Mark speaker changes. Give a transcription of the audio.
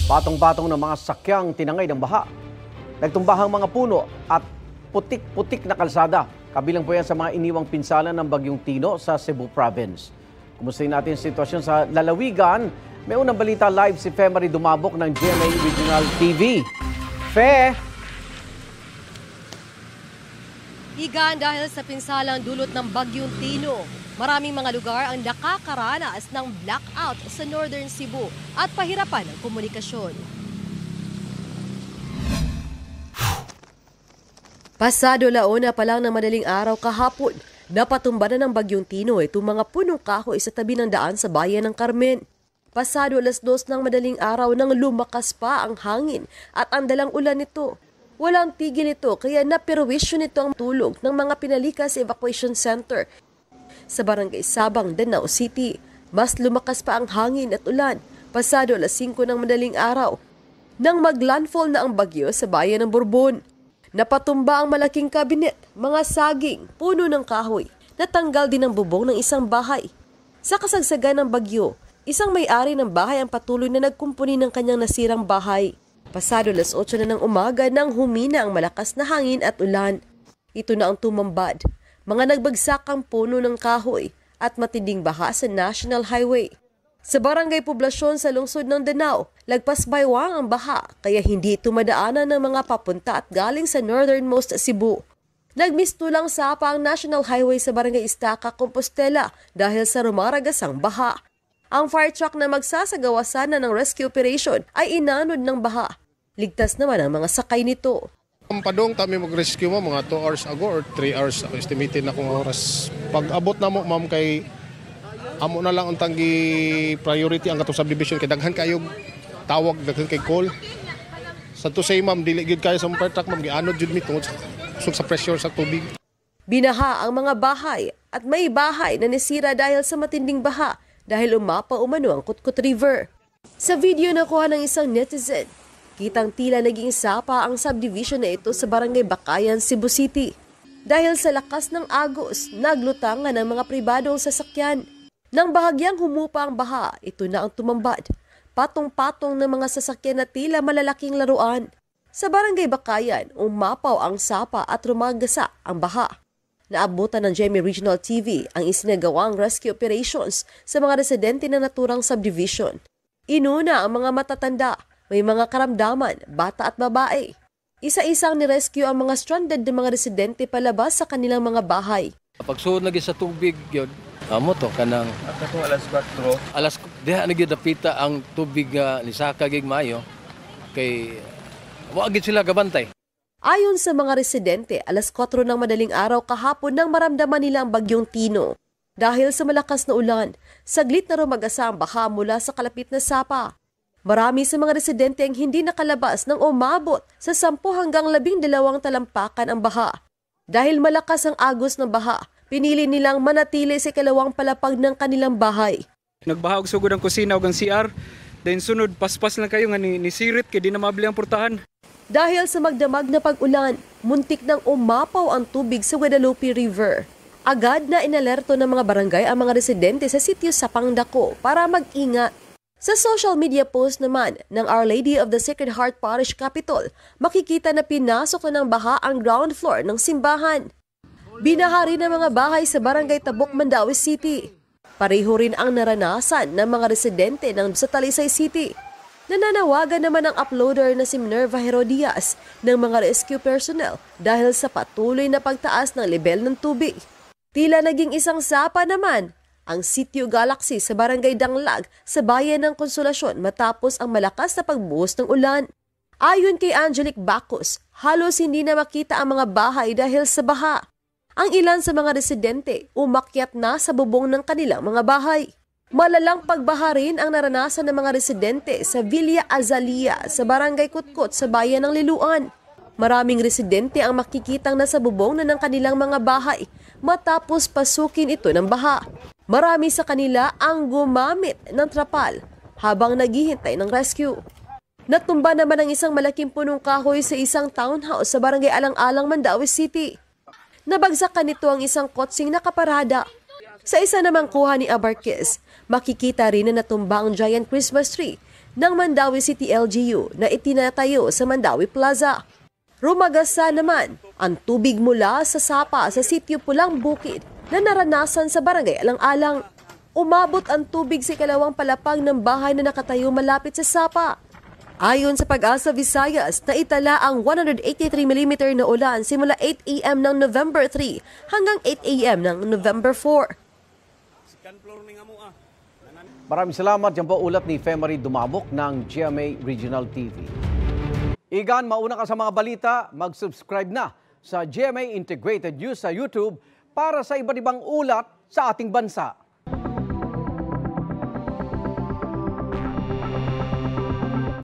Speaker 1: Patong-patong ng mga sakyang tinangay ng baha. Nagtumbahang mga puno at putik-putik na kalsada. Kabilang po yan sa mga iniwang pinsala ng Bagyong Tino sa Cebu Province. Kumustahin natin ang sitwasyon sa lalawigan. May unang balita live si Fe Marie Dumabok ng GMA Regional TV. Fe!
Speaker 2: Igan, dahil sa pinsalang dulot ng Bagyong Tino, maraming mga lugar ang nakakaranas ng blackout sa Northern Cebu at pahirapan ng komunikasyon. Pasado laona pa lang ng madaling araw kahapon, napatumba na ng Bagyong Tino itong mga punong kahoy sa tabi ng daan sa bayan ng Carmen. Pasado 2:00 ng madaling araw nang lumakas pa ang hangin at ang dalang ulan nito. Walang tigil ito kaya naperwisyo nito ang tulog ng mga pinalikas evacuation center sa Barangay Sabang, Danao City. Mas lumakas pa ang hangin at ulan pasado 5:00 ng madaling araw nang maglandfall na ang bagyo sa bayan ng Borbon. Napatumba ang malaking kabinet, mga saging, puno ng kahoy. Natanggal din ang bubong ng isang bahay. Sa kasagsagan ng bagyo, isang may-ari ng bahay ang patuloy na nagkumpuni ng kanyang nasirang bahay. Pasado 8:00 na ng umaga nang humina ang malakas na hangin at ulan. Ito na ang tumambad. Mga nagbagsak ang puno ng kahoy at matinding baha sa National Highway. Sa barangay poblasyon sa lungsod ng Danao, lagpas baywang ang baha kaya hindi ito madaanan ng mga papunta at galing sa northernmost Cebu. Nagmistulang sapa ang National Highway sa barangay Estaca, Compostela dahil sa rumaragasang baha. Ang fire truck na magsasagawa sana ng rescue operation ay inanod ng baha. Ligtas naman ang mga sakay nito.
Speaker 3: Ang padong kami mag-rescue mo mga 2 hours ago or 3 hours estimated na kung oras. Pag abot na mo ma'am kay amo na lang ang tanggi priority ang katong subdivision kay daghan kayo tawag daghan kay call. Sa to say ma'am dili gid kayo sa fire truck ma'am gianod jud mi tungod sa pressure sa tubig.
Speaker 2: Binaha ang mga bahay at may bahay na nasira dahil sa matinding baha dahil umapaw umano ang Kutkut River. Sa video na kuha ng isang netizen, kitang tila naging sapa ang subdivision na ito sa Barangay Bakayan, Cebu City. Dahil sa lakas ng agos, naglutangan ang mga pribadong sasakyan. Nang bahagyang humupa ang baha, ito na ang tumambad. Patong-patong ng mga sasakyan na tila malalaking laruan. Sa Barangay Bakayan, umapaw ang sapa at rumagasa ang baha. Naabutan ng GMA Regional TV ang isinagawang rescue operations sa mga residente na naturang subdivision. Inuna ang mga matatanda, may mga karamdaman, bata at babae. Isa-isang nirescue ang mga stranded na mga residente palabas sa kanilang mga bahay.
Speaker 4: Pagsuod lagi sa tubig yun, amo to kanang
Speaker 5: alas 4.
Speaker 4: Diha nagidapita ang tubig ni Saka gig Mayo kay wa gid sila gabantay.
Speaker 2: Ayon sa mga residente, alas 4 ng madaling araw kahapon nang maramdaman nila ang Bagyong Tino. Dahil sa malakas na ulan, saglit na rumagasa ang baha mula sa kalapit na sapa. Marami sa mga residente ang hindi nakalabas nang umabot sa 10 hanggang 12 talampakan ang baha. Dahil malakas ang agos ng baha, pinili nilang manatili sa ikalawang palapag ng kanilang bahay.
Speaker 5: Nagbaha og sugod ang kusina ug ang CR, then sunod paspas lang kayo nga ni sirit kay di na mabili ang purtahan.
Speaker 2: Dahil sa magdamag na pag-ulan, muntik nang umapaw ang tubig sa Guadalupe River. Agad na inalerto ng mga barangay ang mga residente sa sitio Sapang Dako para mag-ingat. Sa social media post naman ng Our Lady of the Sacred Heart Parish Capitol, makikita na pinasok na ng baha ang ground floor ng simbahan. Binaha rin ang mga bahay sa Barangay Tabok, Mandaue City. Pareho rin ang naranasan ng mga residente ng sa Talisay City. Nananawagan naman ang uploader na si Minerva Herodias ng mga rescue personnel dahil sa patuloy na pagtaas ng level ng tubig. Tila naging isang sapa naman ang Sitio Galaxy sa Barangay Danglag sa bayan ng Konsolasyon matapos ang malakas na pagbuhos ng ulan. Ayon kay Angelic Bacos, halos hindi na makita ang mga bahay dahil sa baha. Ang ilan sa mga residente umakyat na sa bubong ng kanilang mga bahay. Malalang pagbaha rin ang naranasan ng mga residente sa Villa Azalia sa Barangay Kutkut sa bayan ng Liloan. Maraming residente ang makikitang nasa bubong na ng kanilang mga bahay matapos pasukin ito ng baha. Marami sa kanila ang gumamit ng trapal habang naghihintay ng rescue. Natumba naman ang isang malaking punong kahoy sa isang townhouse sa Barangay Alang-Alang, Mandaue City. Nabagsakan nito ang isang kotsing nakaparada. Sa isa namang kuha ni Abarquez, makikita rin na natumba ang giant Christmas tree ng Mandawi City LGU na itinatayo sa Mandawi Plaza. Rumagasa naman ang tubig mula sa sapa sa sitio Pulang Bukid na naranasan sa barangay Alang-Alang. Umabot ang tubig sa ikalawang palapag ng bahay na nakatayo malapit sa sapa. Ayon sa Pag-asa Visayas, naitala ang 183 mm na ulan simula 8 a.m. ng November 3 hanggang 8 a.m. ng November 4.
Speaker 1: Maraming salamat. Yan po ulat ni Femery Dumabok ng GMA Regional TV. Igan, mauna ka sa mga balita, mag-subscribe na sa GMA Integrated News sa YouTube para sa iba't ibang ulat sa ating bansa.